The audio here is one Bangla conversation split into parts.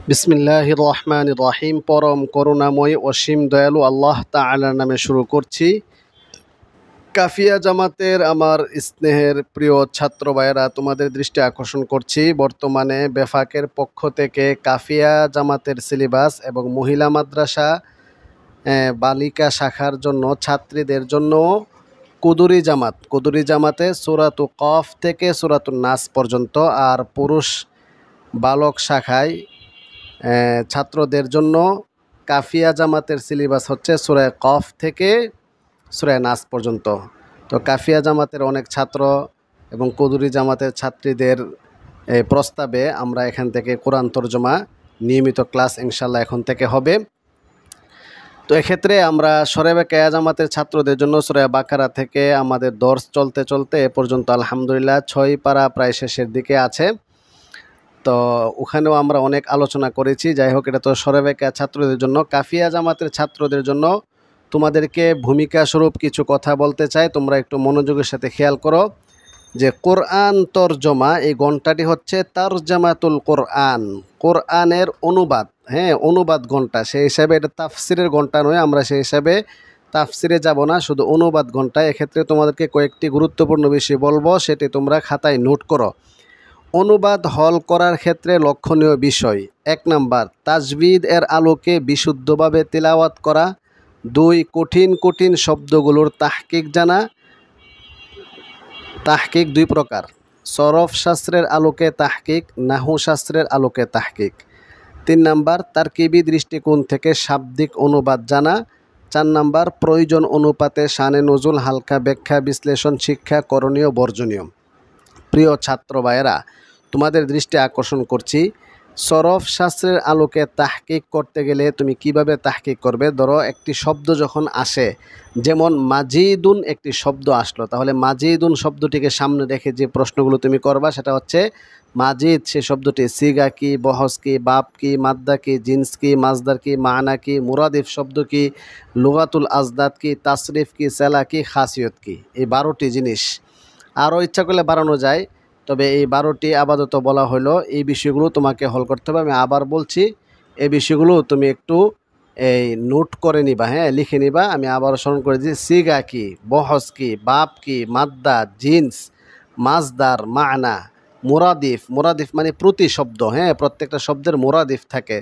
বিসমিল্লাহির রহমানির রহিম। পরম করুণাময় অসীম দয়ালু আল্লাহ তাআলার নামে শুরু করছি। কাফিয়া জামাতের আমার স্নেহের প্রিয় ছাত্র ভাইয়েরা, তোমাদের দৃষ্টি আকর্ষণ করছি বর্তমানে বেফাকের পক্ষ থেকে কাফিয়া জামাতের সিলেবাস এবং মহিলা মাদ্রাসা বালিকা শাখার জন্য ছাত্রীদের জন্য কুদুরি জামাতে সূরাতু কফ থেকে সূরাতুন নাস পর্যন্ত, আর পুরুষ বালক শাখায় ছাত্রদের জন্য কাফিয়া জামাতের সিলেবাস হচ্ছে সূরা কফ থেকে সূরা নাস পর্যন্ত। তো কাফিয়া জামাতের অনেক ছাত্র এবং কুদুরি জামাতের ছাত্রীদের প্রস্তাবে আমরা এখান থেকে কোরআন তরজমা নিয়মিত ক্লাস ইনশাল্লাহ এখন থেকে হবে। তো এক্ষেত্রে আমরা সূরা কায়া জামাতের ছাত্রদের জন্য সূরা বাকারা থেকে আমাদের দর্স চলতে চলতে এ পর্যন্ত আলহামদুলিল্লাহ 6 পারা প্রায় শেষের দিকে আছে। তো ওখানেও আমরা অনেক আলোচনা করেছি। যাই হোক, এটা তো সূরা কায়া ছাত্রদের জন্য। কাফিয়া জামাতের ছাত্রদের জন্য তোমাদেরকে ভূমিকা স্বরূপ কিছু কথা বলতে চাই, তোমরা একটু মনোযোগের সাথে খেয়াল করো যে কোরআন তরজমা, এই ঘন্টাটি হচ্ছে তারজামাতুল কোরআন, কোরআনের অনুবাদ। অনুবাদ ঘন্টা, সেই হিসাবে এটা তাফসিরের ঘন্টা নয়, আমরা সেই হিসাবে তাফসিরে যাব না, শুধু অনুবাদ ঘন্টা। এক্ষেত্রে তোমাদেরকে কয়েকটি গুরুত্বপূর্ণ বিষয় বলবো, সেটি তোমরা খাতায় নোট করো। অনুবাদ হল করার ক্ষেত্রে লক্ষণীয় বিষয়: 1 নাম্বার, তাজবিদ এর আলোকে বিশুদ্ধভাবে তিলাওয়াত করা। 2, কঠিন কঠিন শব্দগুলোর তাহকিক জানা। তাহকিক 2 প্রকার: সরফ শাস্ত্রের আলোকে তাহকিক, নাহু শাস্ত্রের আলোকে তাহকিক। 3 নাম্বার, তারকিবি দৃষ্টিকোণ থেকে শাব্দিক অনুবাদ জানা। 4 নাম্বার, প্রয়োজন অনুপাতে শানে নজুল, হালকা ব্যাখ্যা, বিশ্লেষণ, শিক্ষা, করণীয়, বর্জনীয়। প্রিয় ছাত্র ভাইয়েরা, তোমাদের দৃষ্টি আকর্ষণ করছি, সরফ শাস্ত্রের আলোকে তাহকিক করতে গেলে তুমি কিভাবে তাহকিক করবে? ধরো একটি শব্দ যখন আসে, যেমন মাজিদুন একটি শব্দ আসলো, তাহলে মাজিদুন শব্দটিকে সামনে রেখে যে প্রশ্নগুলো তুমি করবা সেটা হচ্ছে মাজিদ সে শব্দটি সিগা কি, বহস কি, বাপ কি, মাদ্দা কি, জিন্স কি, মাজদার কি, মানা কি, মুরাদিফ শব্দ কি, লুগাতুল আজদাদ কি, তাসরিফ কি, সেলা কি, খাসিয়ত কি। এই 12টি জিনিস, আরও ইচ্ছা করলে বাড়ানো যায়, তবে এই 12টি আপাতত বলা হলো। এই বিষয়গুলো তোমাকে হল করতে হবে। আমি আবার বলছি, এই বিষয়গুলো তুমি একটু নোট করে নিবা, লিখে নিবা। আমি আবার স্মরণ করে দিচ্ছি: সিগা কি, বহস কি, বাপ কি, মাদ্দা, জিন্স, মাজদার, মানা, মুরাদিফ মানে প্রতি শব্দ, প্রত্যেকটা শব্দের মুরাদিফ থাকে।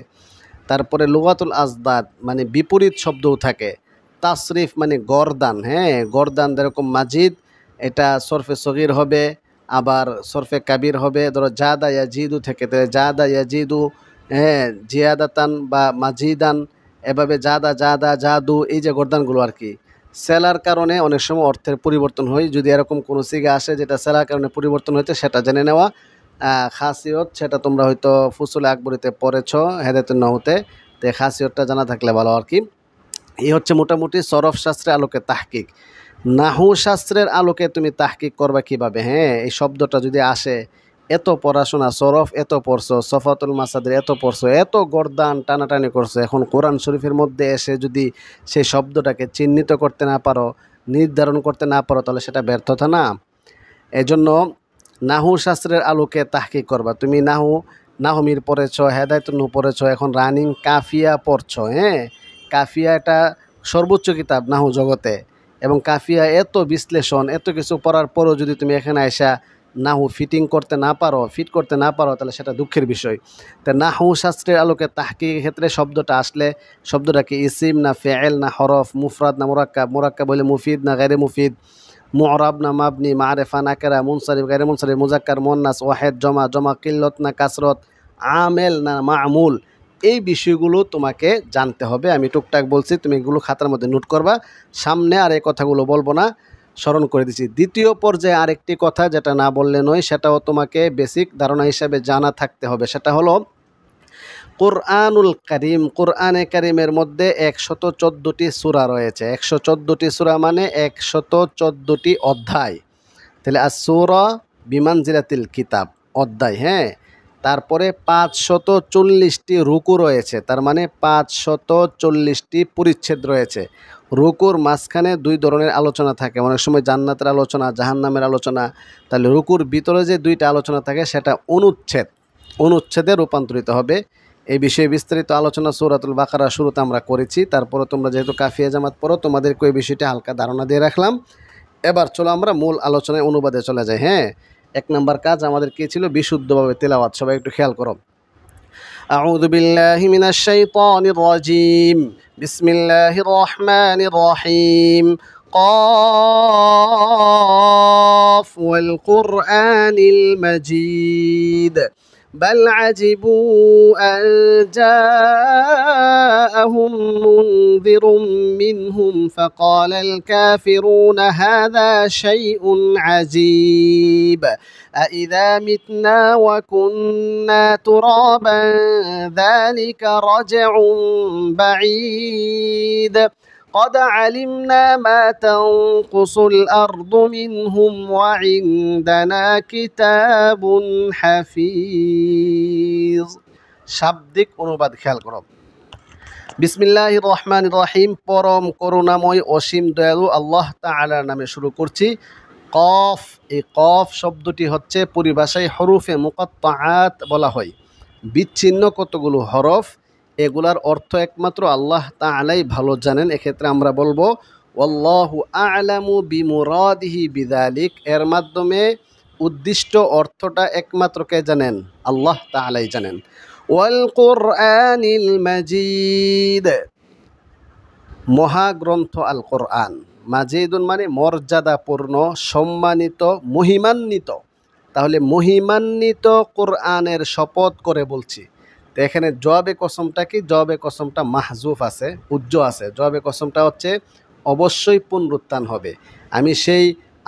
তারপরে লুগাতুল আজদাদ মানে বিপরীত শব্দও থাকে। তাসরিফ মানে গরদান, গরদান, যেরকম মাজিদ এটা সরফে সগীর হবে, আবার সরফে কাবির হবে। ধরো জাদা ইয়াজিদু থেকে, জাদা ইয়াজিদু, জিয়াদাতান বা মাজিদান, এভাবে জাদা জাদা জাদু, এই যে গরদানগুলো আর কি। সেলার কারণে অনেক সময় অর্থের পরিবর্তন হয়, যদি এরকম কোনো সিগা আসে যেটা সেলার কারণে পরিবর্তন হয়েছে সেটা জেনে নেওয়া। খাসিয়ত, সেটা তোমরা হয়তো ফুসুলে আকবরীতে পড়েছ, হেদায়েতুন নাহুতে, তো খাসিয়তটা জানা থাকলে ভালো আর কি। এই হচ্ছে মোটামুটি সরফ শাস্ত্রের আলোকে তাহকিক। নাহু শাস্ত্রের আলোকে তুমি তাহকিক করবা কিভাবে? এই শব্দটা যদি আসে, এত পড়াশোনা, সরফ এত পড়ছো, সফাতুল মাসাদের এত পড়ছো, এত গর্দান টানাটানি করছো, এখন কোরআন শরীফের মধ্যে এসে যদি সেই শব্দটাকে চিহ্নিত করতে না পারো, নির্ধারণ করতে না পারো, তাহলে সেটা ব্যর্থতা না? এজন্য নাহু শাস্ত্রের আলোকে তাহকিক করবা। তুমি নাহমির পড়েছ, হেদায়েতুন নূহ পড়েছ, এখন রানিং কাফিয়া পড়ছো। কাফিয়া এটা সর্বোচ্চ কিতাব নাহু জগতে, এবং কাফিয়া এত বিশ্লেষণ, এত কিছু পড়ার পরও যদি তুমি এখানে আইসা নাহু ফিট করতে না পারো, তাহলে সেটা দুঃখের বিষয়। তা নাহু শাস্ত্রের আলোকে তাহকিকের ক্ষেত্রে শব্দটা আসলে, শব্দটা কি ইসিম না ফেয়েল না হরফ, মুফরাদ না মুরাক্কাব হলে মুফিদ না গায়রে মুফিদ, মুআরাব না মাবনি, মারেফা নাকেরা, মুনসারিফ গায়রে মুনসারিফ, মুজাক্কার মুয়ান্নাস, ওয়াহেদ জমা কিল্লত না কাসরত, আমেল না মামুল, এই বিষয়গুলো তোমাকে জানতে হবে। আমি টুকটাক বলছি, তুমি এগুলো খাতার মধ্যে নোট করবা। সামনে আর এই কথাগুলো বলবো না, স্মরণ করে দিচ্ছি। দ্বিতীয় পর্যায়ে আরেকটি কথা যেটা না বললে নয়, সেটাও তোমাকে বেসিক ধারণা হিসাবে জানা থাকতে হবে। সেটা হলো কোরআনুল কারীম। কোরআনে কারীমের মধ্যে 114টি সূরা রয়েছে। 114টি সূরা মানে 114টি অধ্যায়। তাহলে as-সূরা বিমানজিলাতিল কিতাব, অধ্যায়। তারপরে 540টি রুকু রয়েছে, তার মানে 540টি পরিচ্ছেদ রয়েছে। রুকুর মাঝখানে 2 ধরনের আলোচনা থাকে, অনেক সময় জান্নাতের আলোচনা, জাহান্নামের আলোচনা। তাহলে রুকুর ভিতরে যে 2টা আলোচনা থাকে সেটা অনুচ্ছেদে রূপান্তরিত হবে। এই বিষয়ে বিস্তারিত আলোচনা সূরাতুল বাকারা শুরুতে আমরা করেছি। তারপরে তোমরা যেহেতু কাফিয়া জামাত পড়ো, তোমাদেরকে ওই বিষয়টি হালকা ধারণা দিয়ে রাখলাম। এবার চলো আমরা মূল আলোচনায় অনুবাদে চলে যাই। হ্যাঁ, 1 নাম্বার কাজ আমাদের কি ছিল? বিশুদ্ধভাবে তেলাওয়াত। সবাই একটু খেয়াল করো। আউযু বিল্লাহি মিনাশ শাইতানির রাজিম। বিসমিল্লাহির রহমানির রহিম। قاف والقرآن المجيد بل عجبوا أن جاءهم منذر منهم فقال الكافرون هذا شيء عجيب أإذا متنا وكنا ترابا ذلك رجع بعيد قد علمنا ما تنقص الأرض منهم وعندنا كتاب حفيظ। শাব্দিক অনুবাদ খেয়াল করো। বিসমিল্লাহির রহমানির রহিম। পরম করুণাময় অসীম দয়ালু আল্লাহ তাআলার নামে শুরু করছি। কফ, এই কফ শব্দটি হচ্ছে পরিভাষায় হরুফে মুকাত্তাআত বলা হয়। বিচ্ছিন্ন কতগুলো হরফ, এগুলার অর্থ একমাত্র আল্লাহ তাআলাই ভালো জানেন। এক্ষেত্রে আমরা বলবো ওয়াল্লাহু আ'লামু বিমুরাদিহি বিযালিক। এর মাধ্যমে উদ্দিষ্ট অর্থটা একমাত্র কে জানেন? আল্লাহ তাআলাই জানেন। ওয়াল কুরআনিল মাজিদ, মহাগ্রন্থ আল কোরআন। মাজিদুন মানে মর্যাদাপূর্ণ, সম্মানিত, মহিমান্বিত। তাহলে মহিমান্বিত কোরআনের শপথ করে বলছি। তো এখানে জবাবে কসমটা কি? জবাবে কসমটা মাহজুফ আছে, উজ্জ আছে। জবাবে কসমটা হচ্ছে অবশ্যই পুনরুত্থান হবে। আমি সেই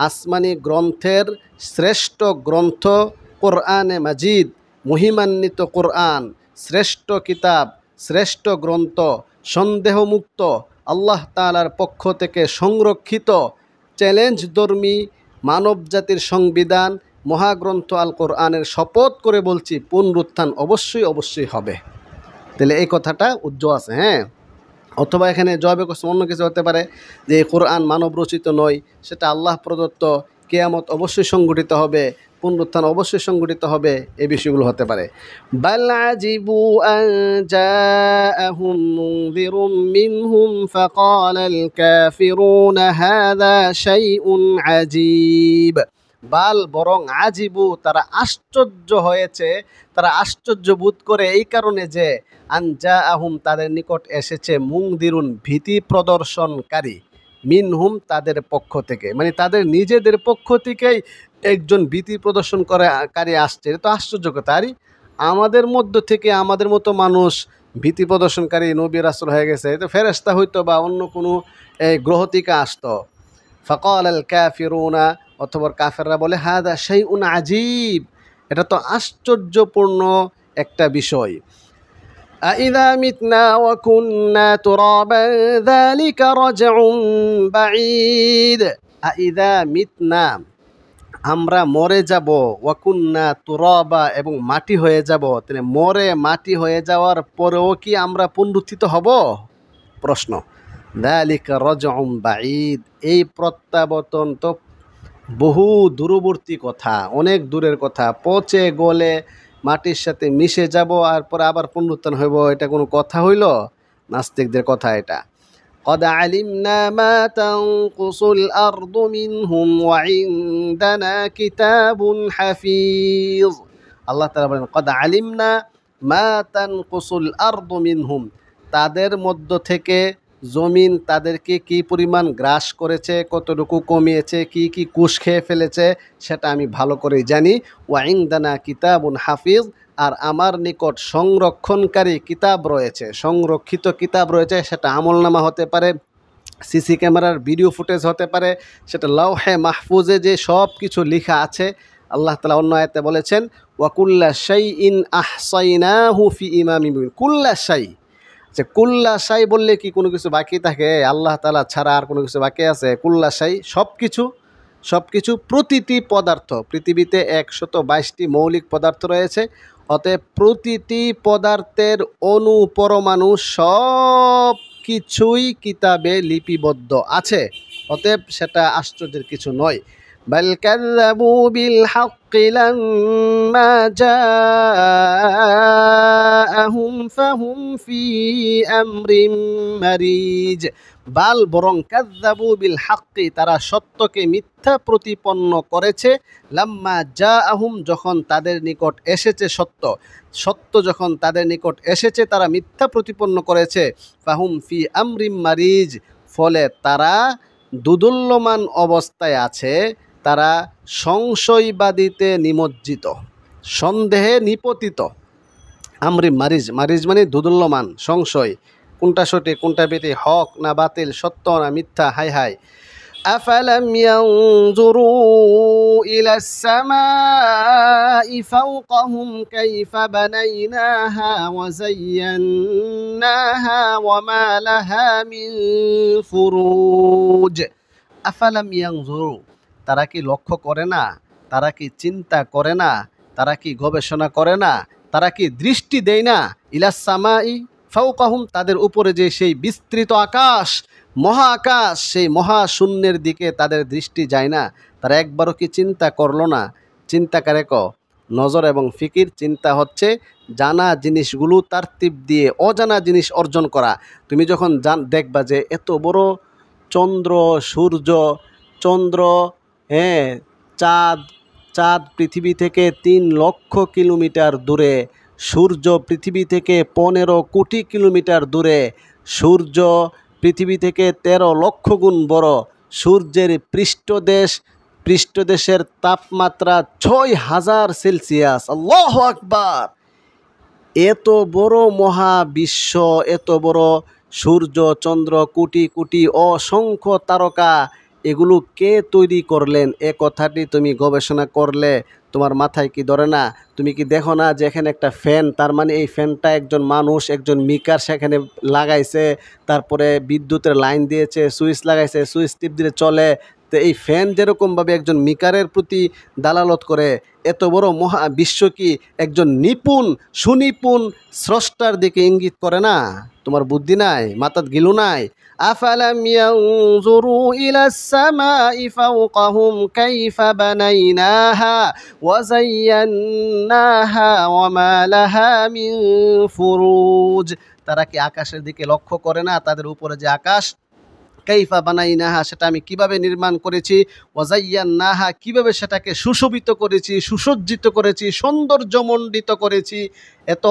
আসমানি গ্রন্থের শ্রেষ্ঠ গ্রন্থ কোরআনে মাজিদ, মহিমান্বিত কোরআন, শ্রেষ্ঠ কিতাব, শ্রেষ্ঠ গ্রন্থ, সন্দেহমুক্ত, আল্লাহ তাআলার পক্ষ থেকে সংরক্ষিত, চ্যালেঞ্জধর্মী মানবজাতির সংবিধান মহাগ্রন্থ আল কোরআনের শপথ করে বলছি, পুনরুত্থান অবশ্যই অবশ্যই হবে। তাহলে এই কথাটা উজ্জ্ব আছে। হ্যাঁ, অথবা এখানে জবাবে কসম অন্য কিছু হতে পারে, যে এই কোরআন মানব রচিত নয়, সেটা আল্লাহ প্রদত্ত, কিয়ামত অবশ্যই সংঘটিত হবে, পুনরুত্থান অবশ্যই সংঘটিত হবে, এই বিষয়গুলো হতে পারে। বাল আজিবু আন জাআহুম মুনযিরুম মিনহুম ফাকালাল কাফিরুনা হাযা শাইউন আজীব। বাল বরং আজিবু, তারা আশ্চর্য হয়েছে, তারা আশ্চর্য বোধ করে এই কারণে যে আনজা আহুম, তাদের নিকট এসেছে, মুংদিরুন, ভীতি প্রদর্শনকারী, মিনহুম, তাদের পক্ষ থেকে, মানে তাদের নিজেদের পক্ষ থেকেই একজন ভীতি প্রদর্শনকারী আসছে। এটা তো আশ্চর্য কথা। আরে আমাদের মধ্য থেকে আমাদের মতো মানুষ ভীতি প্রদর্শনকারী নবী রাসূল হয়ে গেছে, এটা ফেরেশতা হইতো বা অন্য কোনো গ্রহ থেকে আসতো। ফাকাল আল কাফিরুনা, অথবা কাফেররা বলে হাদা শাইউন আজীব, এটা তো আশ্চর্যপূর্ণ একটা বিষয়। আইযা মিতনা ওয়া কুন্না তুরাবান যালিকা রাজউন বাঈদ। আইযা মিতনা, আমরা মরে যাব, ওয়া কুন্না তুরাবা, এবং মাটি হয়ে যাব। তাহলে মরে মাটি হয়ে যাওয়ার পরেও কি আমরা পুনরুত্থিত হব? প্রশ্ন। যালিকা রাজউন বাঈদ, এই প্রত্যাবর্তন তো বহু দূরবর্তী কথা, অনেক দূরের কথা। পচে গলে মাটির সাথে মিশে যাব আর পরে আবার পুনরুত্থান হইব, এটা কোনো কথা হইল? নাস্তিকদের কথা এটা। قد علمنا ما تنقص الأرض منهم وعندنا كتاب حفيظ। আল্লাহ তাআলা বলেন قد علمنا ما تنقص الأرض منهم, তাদের মধ্য থেকে জমিন তাদেরকে কি পরিমাণ গ্রাস করেছে, কতটুকু কমিয়েছে, কি কি কুশ খেয়ে ফেলেছে, সেটা আমি ভালো করেই জানি। ওয়া ইনদানা কিতাবুন হাফিজ, আর আমার নিকট সংরক্ষণকারী কিতাব রয়েছে, সংরক্ষিত কিতাব রয়েছে। সেটা আমলনামা হতে পারে, সিসি ক্যামেরার ভিডিও ফুটেজ হতে পারে, সেটা লাওহে মাহফুজে যে সব কিছু লেখা আছে। আল্লাহ তাআলা অন্য আয়াতে বলেছেন ওয়া কুল্লা শাইইন আহসাইনাহু ফি ইমামিন মুবিন। কুল্লা শাই, যে কুল্লা শাই বললে কি কোনো কিছু বাকি থাকে? আল্লাহ তাআলা ছাড়া আর কোনো কিছু বাকি আছে? কুল্লা শাই, সব কিছু, সব কিছু, প্রতিটি পদার্থ। পৃথিবীতে 122টি মৌলিক পদার্থ রয়েছে, অতএব প্রতিটি পদার্থের অণু পরমাণু সব কিছুই কিতাবে লিপিবদ্ধ আছে। অতএব সেটা আশ্চর্যের কিছু নয়। বাল কাযযাবু বিল হক لما جاءهم فهم في أمر مريج বাল বরং কাযযাবু বিল হাক্কি তারা সত্যকে মিথ্যা প্রতিপন্ন করেছে লাম্মা জাআহুম যখন তাদের নিকট এসেছে সত্য যখন তাদের নিকট এসেছে তারা মিথ্যা প্রতিপন্ন করেছে ফাহুম ফি আমরিম মারিজ ফলে তারা দুদুল্যমান অবস্থায় আছে, তারা সংশয়বাদীতে নিমজ্জিত, সন্দেহে নিপতিত। আমরি মারিজ, মারিজ মানে দুদুল্যমান, সংশয়, কোনটা সঠিক কোনটা বেঠিক, হক না বাতিল, সত্য না মিথ্যা, হাই হাই। أفلم ينظروا إلى السماء فوقهم كيف بنيناها وزيناها وما لها من فروج আফালাম ইয়ানজুরু তারা কি লক্ষ্য করে না, তারা কি চিন্তা করে না, তারা কি গবেষণা করে না, তারা কি দৃষ্টি দেয় না ইলাস সামাই ফাওকাহুম তাদের উপরে যে সেই বিস্তৃত আকাশ, মহা আকাশ, সেই মহাশূন্যের দিকে তাদের দৃষ্টি যায় না, তারা একবারও কি চিন্তা করলো না? চিন্তা কারে ক নজর এবং ফিকির। চিন্তা হচ্ছে জানা জিনিসগুলো তারতিব দিয়ে অজানা জিনিস অর্জন করা। তুমি যখন দেখবা যে এত বড় চন্দ্র, সূর্য, চন্দ্র, হ্যাঁ, চাঁদ পৃথিবী থেকে 3 লক্ষ কিলোমিটার দূরে, সূর্য পৃথিবী থেকে 15 কোটি কিলোমিটার দূরে, সূর্য পৃথিবী থেকে 13 লক্ষ গুণ বড়, সূর্যের পৃষ্ঠদেশের তাপমাত্রা 6000 সেলসিয়াস। আল্লাহু আকবার! এত বড় মহাবিশ্ব, এত বড় সূর্য, চন্দ্র, কোটি কোটি অসংখ্য তারকা, এগুলো কে তৈরি করলেন? এ কথাটি তুমি গবেষণা করলে তোমার মাথায় কি ধরে না? তুমি কি দেখো না যে এখানে একটা ফ্যান, তার মানে এই ফ্যানটা একজন মানুষ, একজন মেকার সেখানে লাগাইছে, তারপরে বিদ্যুতের লাইন দিয়েছে, সুইচ লাগাইছে, সুইচ টিপ দিলে চলে। তো এই ফ্যান যেরকমভাবে একজন মেকারের প্রতি দালালত করে, এত বড় মহাবিশ্ব কি একজন সুনিপুণ স্রষ্টার দিকে ইঙ্গিত করে না? তোমার বুদ্ধি নাই, মাথাত গিলু নাই? আফালাম ইয়ানজুরু ইলাস সামাই ফাওকাহুম কাইফা বানাইনাহা ওয়া যায়্যানাহা ওয়া মা লাহা মিন ফুরুজ তারা কি আকাশের দিকে লক্ষ্য করে না? তাদের উপরে যে আকাশ, কাইফা বানাইনাহা সেটা আমি কিভাবে নির্মাণ করেছি, ওয়াজাইয়ান্নাহা কিভাবে সেটাকে সুশোভিত করেছি, সুসজ্জিত করেছি, সৌন্দর্যমণ্ডিত করেছি, এত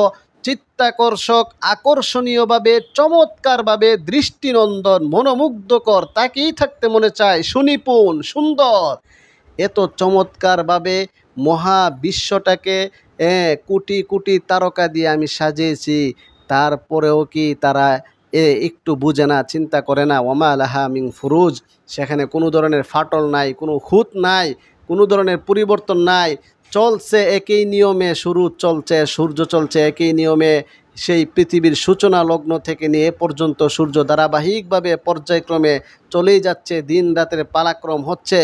চিত্তাকর্ষক, আকর্ষণীয়ভাবে, চমৎকারভাবে, দৃষ্টিনন্দন, মনোমুগ্ধকর, তাকেই থাকতে মনে চায়, সুনিপুণ, সুন্দর। এত চমৎকারভাবে মহাবিশ্বটাকে কোটি কোটি তারকা দিয়ে আমি সাজিয়েছি, তারপরেও কি তারা একটু বুঝে না, চিন্তা করে না? ওমা লাহা মিন ফুরুজ সেখানে কোনো ধরনের ফাটল নাই, কোনো খুঁত নাই, কোনো ধরনের পরিবর্তন নাই, চলছে একই নিয়মে, সূর্য চলছে একই নিয়মে, সেই পৃথিবীর সূচনা লগ্ন থেকে নিয়ে পর্যন্ত সূর্য ধারাবাহিকভাবে পর্যায়ক্রমে চলেই যাচ্ছে, দিন রাতের পালাক্রম হচ্ছে।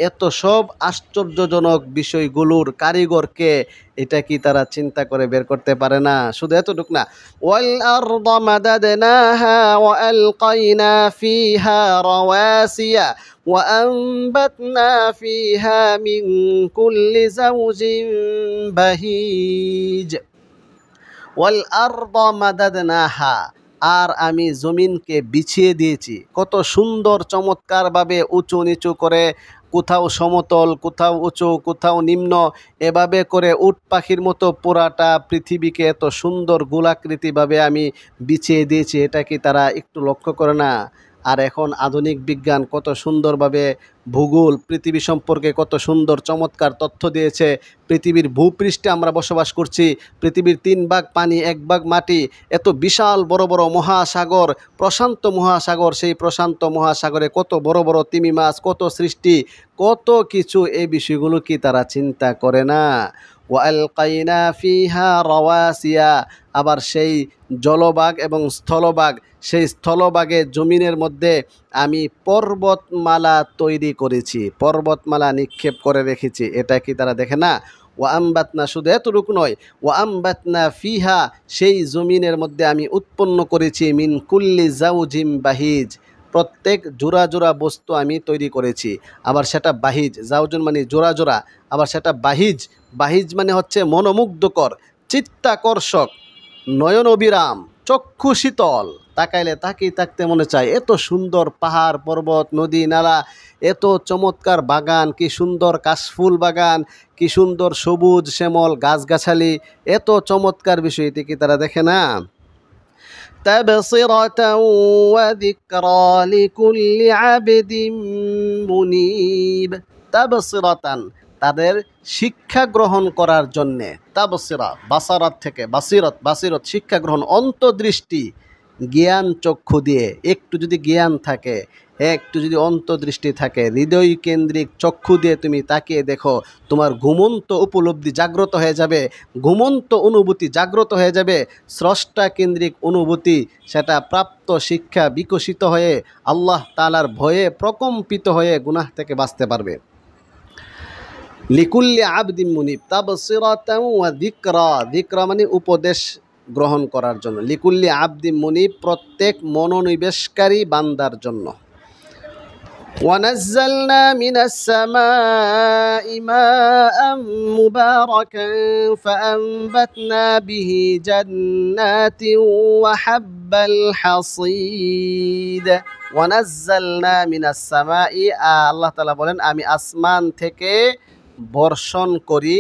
এত সব আশ্চর্যজনক বিষয়গুলোর কারিগরকে, এটা কি তারা চিন্তা করে বের করতে পারে না? শুধু এতটুক না, ওয়াল আরদা মাদাদনাহা ওয়া আলকাইনা ফিহা রাওয়াসিয়া ওয়া আনবাতনা ফিহা মিন কুল্লি যাওজিন বাহিজ ওয়াল আরদা মাদাদনাহা আর আমি জমিনকে বিছিয়ে দিয়েছি কত সুন্দর চমৎকারভাবে, উঁচু নিচু করে, কোথাও সমতল, কোথাও উঁচু, কোথাও নিম্ন, এভাবে করে উট পাখির মতো পুরাটা পৃথিবীকে এত সুন্দর গোলাকৃতিভাবে আমি বিছিয়ে দিয়েছি। এটা কি তারা একটু লক্ষ্য করে না? আর এখন আধুনিক বিজ্ঞান কত সুন্দরভাবে ভূগোল, পৃথিবী সম্পর্কে কত সুন্দর চমৎকার তথ্য দিয়েছে। পৃথিবীর ভূপৃষ্ঠে আমরা বসবাস করছি, পৃথিবীর 3 ভাগ পানি 1 ভাগ মাটি, এত বিশাল বড় বড় মহাসাগর, প্রশান্ত মহাসাগর, সেই প্রশান্ত মহাসাগরে কত বড় বড় তিমি মাছ, কত সৃষ্টি, কত কিছু, এই বিষয়গুলো কি তারা চিন্তা করে না? ওয়ালকাইনা ফিহা রাওয়াসিয়া আবার সেই জলভাগ এবং স্থলভাগ, সেই স্থলভাগে জমিনের মধ্যে আমি পর্বতমালা তৈরি করেছি, পর্বতমালা নিক্ষেপ করে রেখেছি। এটা কি তারা দেখে না? ওয়া আমবাতনা শুধু এতটুকু নয়, ওয়া আমবাতনা ফিহা সেই জমিনের মধ্যে আমি উৎপন্ন করেছি মিন কুল্লি জাউজিম বাহিজ প্রত্যেক জোড়া জোড়া বস্তু আমি তৈরি করেছি। আবার সেটা বাহিজ, জাওজুন মানে জোড়া জোড়া, আবার সেটা বাহিজ, বাহিজ মানে হচ্ছে মনোমুগ্ধকর, চিত্তাকর্ষক, নয়ন অবিরাম, চক্ষু শীতল, তাকাইলে তাকিয়ে থাকতে মনে চায়। এত সুন্দর পাহাড় পর্বত নদী নালা, এত চমৎকার বাগান, কি সুন্দর কাশফুল বাগান, কি সুন্দর সবুজ শ্যামল গাছগাছালি, এত চমৎকার বিষয়টি কি তারা দেখে না? তাবসিরাতাও ওয়া যিকরা লিকুল্লি আবদিন মুনীব। তাবসিরাতান, তাদের শিক্ষা গ্রহণ করার জন্যে। তাবসিরা বাসারাত থেকে, বাসিরত, বাসিরত শিক্ষা গ্রহণ, অন্তর্দৃষ্টি, জ্ঞান চক্ষু দিয়ে একটু যদি জ্ঞান থাকে, একটু যদি অন্তর্দৃষ্টি থাকে, হৃদয় কেন্দ্রিক চক্ষু দিয়ে তুমি তাকিয়ে দেখো, তোমার ঘুমন্ত উপলব্ধি জাগ্রত হয়ে যাবে, ঘুমন্ত অনুভূতি জাগ্রত হয়ে যাবে, স্রষ্টা কেন্দ্রিক অনুভূতি, সেটা প্রাপ্ত শিক্ষা বিকশিত হয়ে আল্লাহ তাআলার ভয়ে প্রকম্পিত হয়ে গুনাহ থেকে বাঁচতে পারবে। লিকুল্লি আবদিন মুনিব তাবসিরাতাও ওয়া যিকরা, যিকরা মানে উপদেশ গ্রহণ করার জন্য, লিকুল্লি আবদিন মুনিব প্রত্যেক মনোনিবেশকারী বান্দার জন্য। وَنَزَّلْنَا مِنَ السَّمَاءِ مَاءً مُبَارَكًا فَأَنبَتْنَا بِهِ جَنَّاتٍ وَحَبَّ الْحَصِيدِ وَنَزَّلْنَا مِنَ السَّمَاءِ, আল্লাহ তাআলা বলেন আমি আসমান থেকে বর্ষণ করি,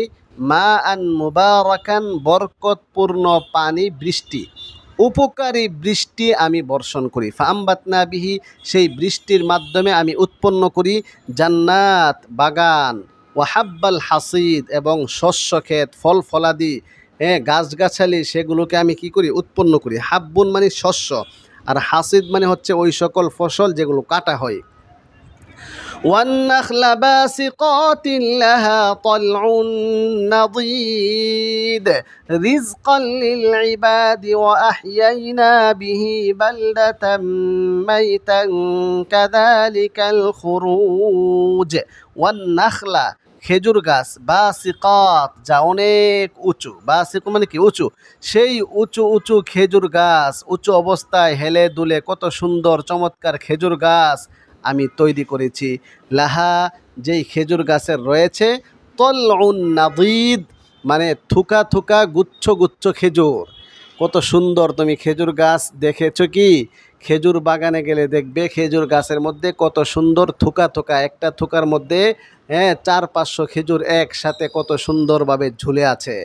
মাআন মুবারাকান বরকতপূর্ণ পানি, বৃষ্টি, উপকারী বৃষ্টি আমি বর্ষণ করি। ফাআমবাতনা বিহি, সেই বৃষ্টির মাধ্যমে আমি উৎপন্ন করি জান্নাত বাগান, ওয়াহাব্বাল হাসিদ এবং শস্য ক্ষেত, ফল ফলাদি, গাছগাছালি, সেগুলোকে আমি কি করি? উৎপন্ন করি। হাব্বুন মানে শস্য, আর হাসিদ মানে হচ্ছে ওই সকল ফসল যেগুলো কাটা হয়। والنخل باسقات لها طلع نضيد رزقا للعباد وأحيينا به بلدة ميتا كذلك الخروج والنخل খেজুর গাছ, বাসিকাত যা অনেক উঁচু, বাসিক মানে কি? উঁচু, সেই উঁচু উঁচু খেজুর গাছ, উঁচু অবস্থায় হেলে দুলে কত সুন্দর চমৎকার খেজুর গাছ আমি তৈরি করেছি। লাহা, যেই খেজুর গাছের রয়েছে, তলউন নাদিদ মানে থুকা থুকা গুচ্ছ গুচ্ছ খেজুর। কত সুন্দর! তুমি খেজুর গাছ দেখেছো কি? খেজুর বাগানে গেলে দেখবে খেজুর গাছের মধ্যে কত সুন্দর থুকা থুকা, একটা থুকার মধ্যে 400-500 খেজুর একসাথে কত সুন্দরভাবে ঝুলে আছে।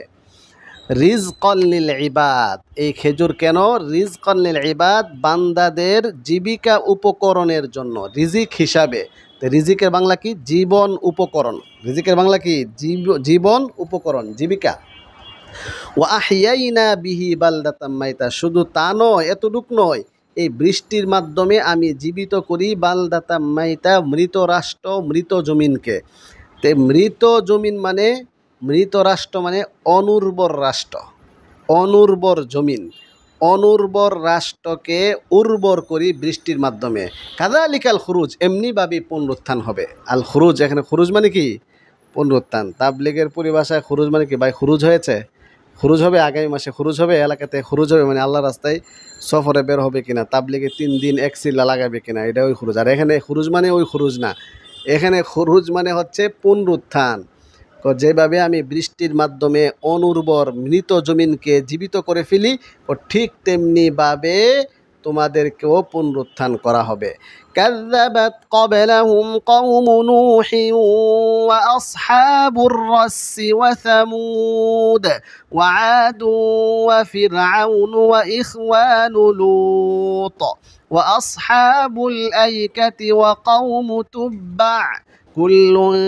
রিজকান লিল ইবাদ, এই খেজুর কেন? রিজকান লিল ইবাদ, বান্দাদের জীবিকা উপকরণের জন্য, রিজিক হিসাবে। রিজিকের বাংলা কি? জীবন উপকরণ। রিজিকের বাংলা কি? জীবন উপকরণ, জীবিকা। ওয়া আহইয়াইনা বিহি বালদাতাম মাইতা, শুধু তা নয়, এতটুক নয়, এই বৃষ্টির মাধ্যমে আমি জীবিত করি বালদাতাম মাইতা, মৃত রাষ্ট্র, মৃত জমিনকে। তে মৃত জমিন মানে, মৃত রাষ্ট্র মানে অনুর্বর রাষ্ট্র, অনুর্বর জমিন, অনুর্বর রাষ্ট্রকে উর্বর করি বৃষ্টির মাধ্যমে। কাযালিকাল খুরুজ, এমনিভাবে পুনরুত্থান হবে। আল খুরুজ, এখানে খুরুজ মানে কি? পুনরুত্থান। তাবলীগের পরিভাষায় খুরুজ মানে কি? ভাই খুরুজ হয়েছে, খুরুজ হবে আগামী মাসে, খুরুজ হবে এলাকাতে, খুরুজ হবে মানে আল্লাহ রাস্তায় সফরে বের হবে কিনা, তাবলীগে 3 দিন এক চিল্লা লাগাবে কিনা, এটা ওই খুরুজ। আর এখানে খুরুজ মানে ওই খুরুজ না, এখানে খুরুজ মানে হচ্ছে পুনরুত্থান। যেভাবে আমি বৃষ্টির মাধ্যমে অনুর্বর মৃত জমিনকে জীবিত করে ফেলি, ও ঠিক তেমনিভাবে তোমাদেরকেও পুনরুত্থান করা হবে। কাযযাবাত ক্বাবলাহুম কওমু নূহিন ওয়া আসহাবুর রাসসি ওয়া সামুদ ওয়া আদু ওয়া ফিরআউন ওয়া ইখওয়ানু লূত ওয়া আসহাবুল আইকাতি ওয়া কওমু তুব্বা কুল্লুন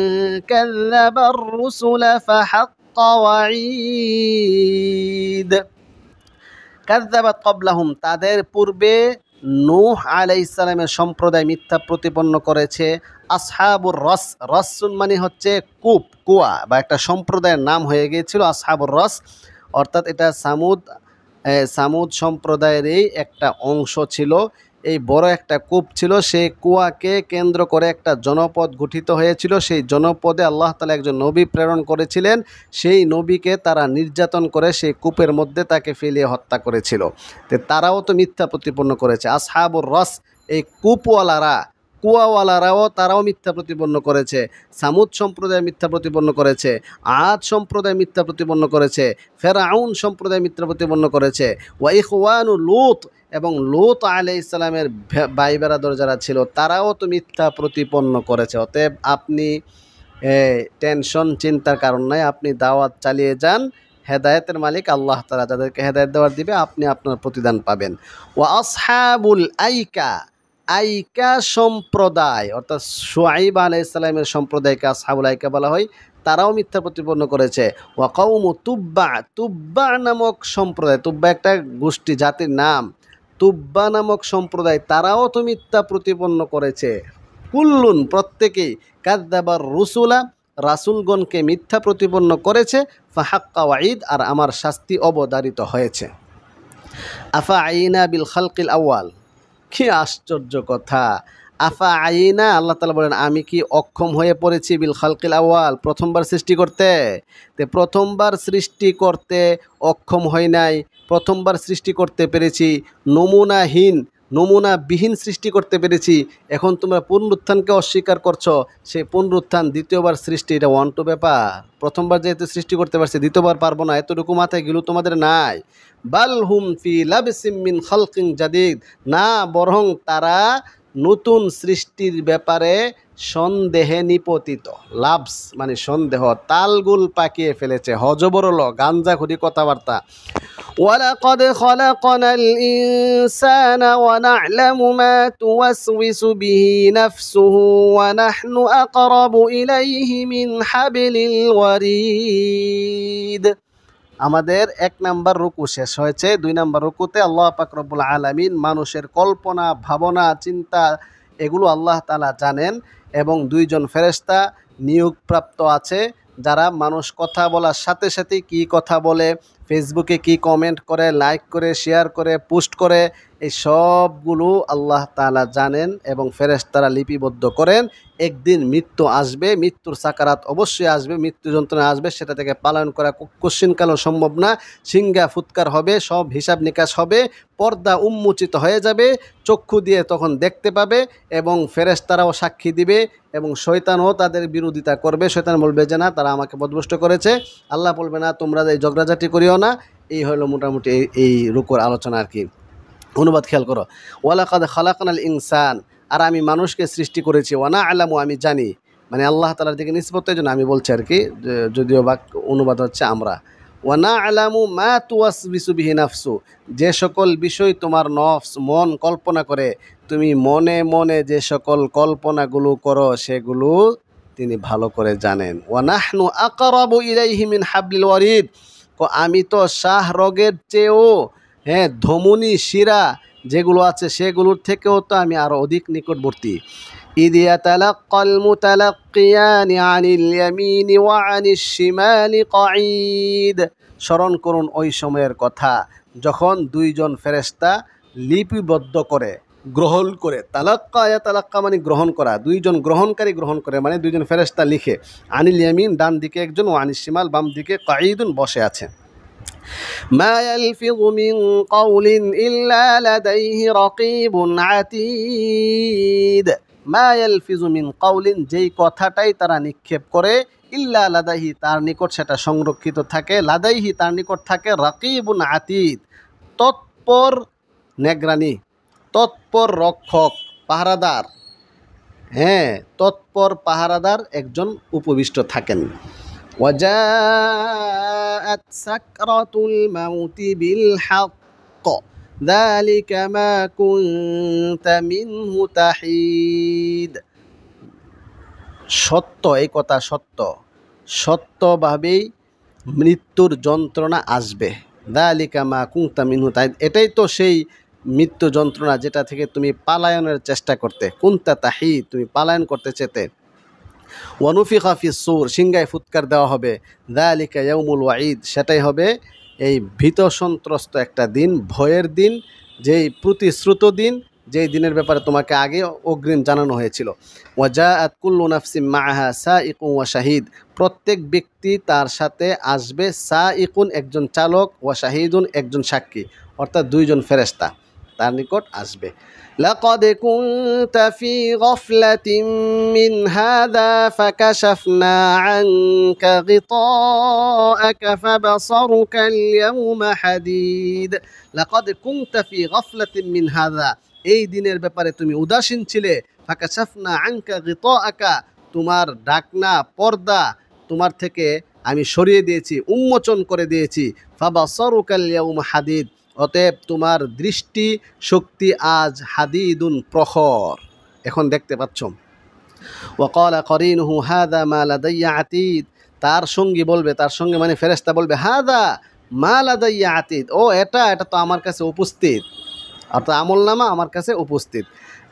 কাযযাবার রুসুলা ফাহাক্কা ওয়াঈদ। কাযযাবাত ক্বাবলাহুম, তাদের পূর্বে নূহ আলাইহিস সালামের সম্প্রদায় মিথ্যা প্রতিপন্ন করেছে। আসহাবুর রস, রসুন মানে হচ্ছে কূপ, কুয়া, বা একটা সম্প্রদায়ের নাম হয়ে গিয়েছিল আসহাবুর রস, অর্থাৎ এটা সামুদ সম্প্রদায়েরই একটা অংশ ছিল। এই বড় একটা কূপ ছিল, সেই কুয়াকে কেন্দ্র করে একটা জনপদ গঠিত হয়েছিল। সেই জনপদে আল্লাহ তাআলা একজন নবী প্রেরণ করেছিলেন, সেই নবীকে তারা নির্যাতন করে সেই কূপের মধ্যে তাকে ফেলিয়ে হত্যা করেছিল। তো তারাও তো মিথ্যা প্রতিপন্ন করেছে। আসহাবুর রস এই কুয়াওয়ালারাও তারাও মিথ্যা প্রতিপন্ন করেছে। সামুদ সম্প্রদায় মিথ্যা প্রতিপন্ন করেছে, আদ সম্প্রদায় মিথ্যা প্রতিপন্ন করেছে, ফেরাউন সম্প্রদায় মিথ্যা প্রতিপন্ন করেছে, ওয়া ইখওয়ানু লূত এবং লূত আলাইহিস সালামের ভাই বেরাদর যারা ছিল তারাও তো মিথ্যা প্রতিপন্ন করেছে। অতএব আপনি টেনশন চিন্তার কারণ নাই, আপনি দাওয়াত চালিয়ে যান। হেদায়েতের মালিক আল্লাহ তাআলা, যাদেরকে হেদায়েত দেওয়ার দিবে আপনি আপনার প্রতিদান পাবেন। ওয়া আসহাবুল আইকা, আইকা সম্প্রদায় অর্থাৎ শুআইব আলাইহিস সালামের সম্প্রদায়কে আসহাবুল আইকা বলা হয়, তারাও মিথ্যা প্রতিপন্ন করেছে। ওয়া কওমু তুব্বা, তুব্বা নামক সম্প্রদায়, তুব্বা একটা গোষ্ঠী জাতির নাম, তুব্বা নামক সম্প্রদায় তারাও তো মিথ্যা প্রতিপন্ন করেছে। কুল্লুন প্রত্যেকেই, কাযযাবার রুসুলা রাসূলগণকে মিথ্যা প্রতিপন্ন করেছে, ফাহাক্কা ওয়াঈদ আর আমার শাস্তি অবধারিত হয়েছে। আফা আইনা বিল খালকিল আউয়াল, কি আশ্চর্য কথা। আফা আইনা, আল্লাহ তাআলা বলেন আমি কি অক্ষম হয়ে পড়েছি বিল খালকিল আউয়াল, প্রথমবার সৃষ্টি করতে? প্রথমবার সৃষ্টি করতে অক্ষম হয় নাই, প্রথমবার সৃষ্টি করতে পেরেছি, নমুনাবিহীন সৃষ্টি করতে পেরেছি। এখন তোমরা পুনরুত্থানকে অস্বীকার করছো, সেই পুনরুত্থান দ্বিতীয়বার সৃষ্টি, এটা ওয়ান টু ব্যাপার। প্রথমবার যেহেতু সৃষ্টি করতে পারছি, দ্বিতীয়বার পারবো না, এতটুকু মাথায় গেলেও তোমাদের নাই। বাল হুম ফি লাবসিম মিন খালকিন জাদিদ, না বরং তারা নতুন সৃষ্টির ব্যাপারে সন্দেহে নিপতিত। লাভস মানে সন্দেহ, তালগুল পাকিয়ে ফেলেছে, হজবরল গাঞ্জাখুরি কথাবার্তা। ওয়ালাকাদ খালাকনাল ইনসানা ওয়া না'লামু মা তুওয়াসওয়িসু বিহি নাফসুহু ওয়া নাহনু আকরাবু ইলাইহি মিন হাবলিল ওয়ারিদ। আমাদের ১ নাম্বার রুকু শেষ হয়েছে। ২ নাম্বার রুকুতে আল্লাহ পাক রব্বুল আলামিন মানুষের কল্পনা, ভাবনা, চিন্তা এগুলো আল্লাহ তাআলা জানেন এবং ২ জন ফেরেশতা নিয়োগপ্রাপ্ত আছে, যারা মানুষ কথা বলার সাথে সাথেই কী কথা বলে, ফেসবুকে কি কমেন্ট করে, লাইক করে, শেয়ার করে, পোস্ট করে, এই সবগুলো আল্লাহ তাআলা জানেন এবং ফেরেশতারা লিপিবদ্ধ করেন। একদিন মৃত্যু আসবে, মৃত্যুর সাকারাত অবশ্যই আসবে, মৃত্যু যন্ত্রণা আসবে, সেটা থেকে পালন করা কোশ্চিনকালও সম্ভব না। সিংহা ফুৎকার হবে, সব হিসাব নিকাশ হবে, পর্দা উন্মোচিত হয়ে যাবে, চক্ষু দিয়ে তখন দেখতে পাবে এবং ফেরেশতারাও সাক্ষী দিবে এবং শয়তানও তাদের বিরোধিতা করবে। শয়তান বলবে যে না, তারা আমাকে পথভ্রষ্ট করেছে। আল্লাহ বলবে না, তোমরা এই ঝগড়াঝাটি করিও না। এই হলো মোটামুটি এই রুকুর আলোচনা আর কি। অনুবাদ খেয়াল করো, ওয়ালাকাদ খালাকনাল ইনসান, আর আমি মানুষকে সৃষ্টি করেছি, ওয়া না'লামু আমি জানি, মানে আল্লাহ তাআলার দিকে নিসবতের জন্য আমি বলছি আর কি, যদিও বা অনুবাদ হচ্ছে আমরা। ওয়া না'লামু মা তুওয়াসবিসু বিহি নাফসু, যে সকল বিষয় তোমার নফস মন কল্পনা করে, তুমি মনে মনে যে সকল কল্পনাগুলো করো সেগুলো তিনি ভালো করে জানেন। ওয়া নাহনু আকরাবু ইলাইহি মিন হাবলিল ওয়ারিদ, আমি তো শাহরগের চেয়েও ধমনী শিরা যেগুলো আছে সেগুলোর থেকেও তো আমি আরও অধিক নিকটবর্তী। ইয ইয়াতালাক্কাল মুতালাক্কিয়ানি আনিল ইয়ামিনি ওয়া আনিশ শিমালি কঈদ, স্মরণ করুন ওই সময়ের কথা যখন ২ জন ফেরেশতা লিপিবদ্ধ করে, গ্রহণ করে, তালাক্কা মানে গ্রহণ করা, ২ জন গ্রহণকারী গ্রহণ করে, মানে ২ জন ফেরেশতা লিখে, আনিল ইয়ামিন ডান দিকে একজন, ওয়া আনিশ শিমাল বাম দিকে, কঈদুন বসে আছে। মা ইয়ালফিযু মিন কাওলিন ইল্লা লাদাইহি রাকীবুন আতীদ, মা ইয়ালফিযু মিন কাওলিন, যেই কথাটাই তারা নিক্ষেপ করে, ইল্লা লাদাইহি তার নিকট সেটা সংরক্ষিত থাকে, লাদাইহি তার নিকট থাকে, রাকীবুন আতীদ তৎপর নেগরানি, তৎপর রক্ষক, পাহারাদার, তৎপর পাহারাদার একজন উপবিষ্ট থাকেন। وجاءت سكرة الموت بالحق ذلك ما كنت منه تحيد, সত্য, এই কথা সত্য, সত্যভাবেই মৃত্যুর যন্ত্রণা আসবে। যালিকা মা কুনতা মিনহু তাহিদ, এটাই তো সেই মৃত্যু যন্ত্রণা যেটা থেকে তুমি পালায়নের চেষ্টা করতে, কুনতা তাহিদ তুমি পালায়ন করতে চেতে। ওয়ানুফিখা ফিস সূর, সিংহায় ফুৎকার দেওয়া হবে, যালিকা ইয়াউমুল ওয়াঈদ, সেটাই হবে এই ভীত সন্ত্রস্ত একটা দিন, ভয়ের দিন, যেই প্রতিশ্রুত দিন, যেই দিনের ব্যাপারে তোমাকে আগে অগ্রিম জানানো হয়েছিল। ওয়াজাআত কুল্লু নাফসিম মাআহা সাইকুন ওয়া শাহিদ, প্রত্যেক ব্যক্তি তার সাথে আসবে, সাইকুন একজন চালক, ওয়া শাহিদুন একজন সাক্ষী, অর্থাৎ ২ জন ফেরেশতা। তার নিকট আসবে। লাকাদ কুনতা ফি গাফলাতিন মিন হাযা ফাকাশাফনা আনকা গিতাআকা ফাবাসারুকা আল-ইয়াওমা হাদীদ। লাকাদ কুনতা ফি গাফলাতিন মিন হাযা, এই দিনের ব্যাপারে তুমি উদাসীন ছিলে। ফাকাশাফনা আনকা গিতাআকা, তোমার ঢাকনা পর্দা তোমার থেকে আমি সরিয়ে দিয়েছি, উন্মোচন করে দিয়েছি। ফাবাসারুকা আল-ইয়াওমা হাদীদ, অতএব তোমার দৃষ্টি শক্তি আজ হাদিদুন প্রখর, এখন দেখতে পাচ্ছ। ওয়াকালা করিনুহু হাদা মা লাদাইয়া আতীদ, তার সঙ্গী বলবে, তার সঙ্গে মানে ফেরেশতা বলবে, হাদা মা লাদাইয়া আতীদ, ও এটা তো আমার কাছে উপস্থিত, অর্থাৎ আমলনামা আমার কাছে উপস্থিত।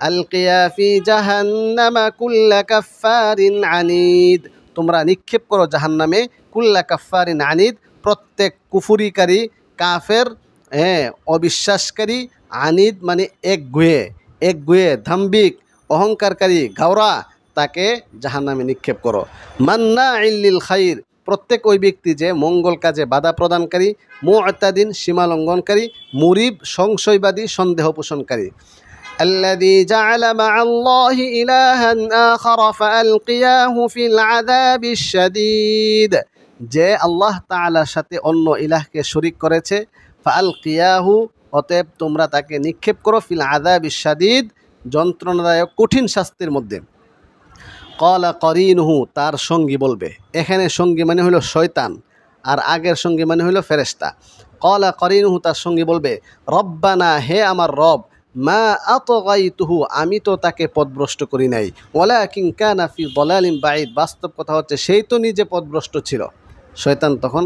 আলকিয়া ফি জাহান্নামা কুল্লা কাফফারিন আনিদ, তোমরা নিক্ষেপ করো জাহান্নামে কুল্লা কাফফারিন আনিদ, প্রত্যেক কুফুরিকারী, কাফের, অবিশ্বাসকারী, আনিদ মানে একগুয়ে ধাম্বিক, অহংকারকারী, গাওরা, তাকে জাহান্নামে নিক্ষেপ করো। মান্নাইল লিল খাইর, প্রত্যেক ওই ব্যক্তি যে মঙ্গল কাজে বাধা প্রদানকারী, মুতাদিন সীমালঙ্ঘনকারী, মুরিব সংশয়বাদী, সন্দেহ পোষণকারী। الذي جعل مع الله إلها آخر فألقياه في العذاب الشديد, যে আল্লাহ তাআলার সাথে অন্য ইলাহকে শরীক করেছে, ফাআলকিয়াহু, অতএব তোমরা তাকে নিক্ষেপ করো, ফিল আযাবিশ শাদীদ, যন্ত্রণাদায়ক কঠিন শাস্তির মধ্যে। ক্বালা করিনুহু, তার সঙ্গী বলবে, এখানে সঙ্গী মানে হলো শয়তান, আর আগের সঙ্গী মানে হলো ফেরেশতা। ক্বালা করিনুহু, তার সঙ্গী বলবে, রব্বানা, হে আমার রব, মা আতগাইতুহু, আমি তো তাকে পথভ্রষ্ট করি নাই, ওয়ালাকিন কানা ফি দালালিন বাঈদ, বাস্তব কথা হচ্ছে সেই তো নিজে পথভ্রষ্ট ছিল। শয়তান তখন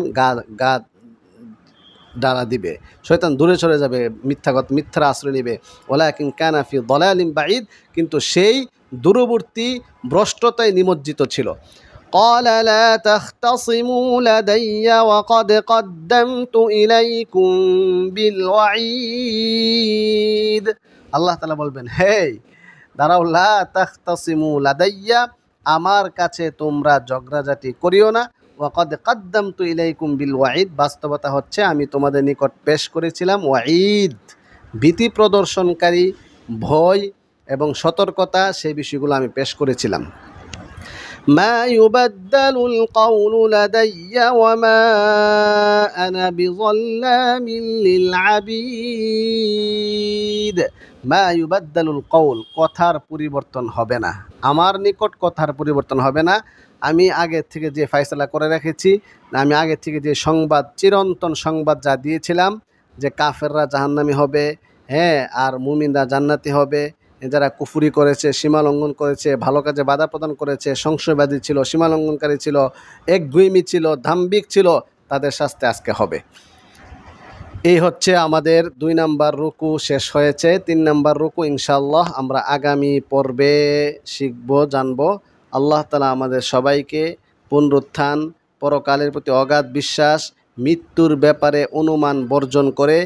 গা ডালা দিবে, শয়তান দূরে চলে যাবে, মিথ্যার আশ্রয় নিবে। ওয়ালাকিন কানা ফি দালালিন বাঈদ, কিন্তু সেই দূরবর্তী ভ্রষ্টতায় নিমজ্জিত ছিল। قال لا تختصموا لدي وقد قدمت إليكم بالوعيد, আল্লাহ তাআলা বলবেন, হে দাঁড়াও, লা তাখতাসিমু লাদাইয়া, আমার কাছে তোমরা ঝগড়াঝাটি করিও না। ওয়াকদ কাদ্দামতু ইলাইকুম বিল ওয়াঈদ, বাস্তবতা হচ্ছে আমি তোমাদের নিকট পেশ করেছিলাম ওয়াঈদ, ভীতি প্রদর্শনকারী, ভয় এবং সতর্কতা, সেই বিষয়গুলো আমি পেশ করেছিলাম। মা ইউবাদদালুল কাউলু লাদাইয়া ওয়া মা আনা বিযাল্লামিন লিল আবিদ। মা ইউবাদদালুল কাউল, কথার পরিবর্তন হবে না, আমার নিকট কথার পরিবর্তন হবে না। আমি আগে থেকে যে ফয়সালা করে রেখেছি, আমি আগে থেকে যে সংবাদ, চিরন্তন সংবাদ যা দিয়েছিলাম, যে কাফেররা জাহান্নামী হবে, আর মুমিনরা জান্নাতি হবে, যারা কুফরি করেছে, সীমা লঙ্ঘন করেছে, ভালো কাজে বাধা প্রদান করেছে, সংশয়বাদী ছিল, সীমা লঙ্ঘনকারী ছিল, একগুঁয়েমি ছিল, ধাম্বিক ছিল, তাদের শাস্তি আজকে হবে। এই হচ্ছে আমাদের 2 নাম্বার রুকু শেষ হয়েছে। 3 নাম্বার রুকু ইনশাআল্লাহ আমরা আগামী পর্বে শিখব, জানব। আল্লাহ তাআলা আমাদের সবাইকে পুনরুত্থান, পরকালের প্রতি অগাধ বিশ্বাস, মৃত্যুর ব্যাপারে অনুমান বর্জন করে,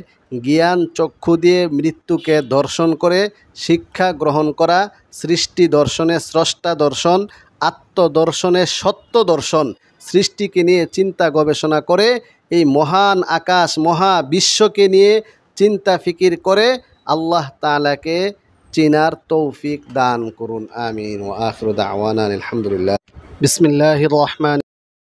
জ্ঞান চক্ষু দিয়ে মৃত্যুকে দর্শন করে শিক্ষা গ্রহণ করা, সৃষ্টি দর্শনে স্রষ্টা দর্শন, আত্মদর্শনে সত্য দর্শন, সৃষ্টিকে নিয়ে চিন্তা গবেষণা করে এই মহান আকাশ মহাবিশ্বকে নিয়ে চিন্তা ফিকির করে আল্লাহ তাআলাকে চিনার তৌফিক দান করুন। আমিন। ওয়া আখিরু দাওয়ানা আলহামদুলিল্লাহ। বিসমিল্লাহির রহমান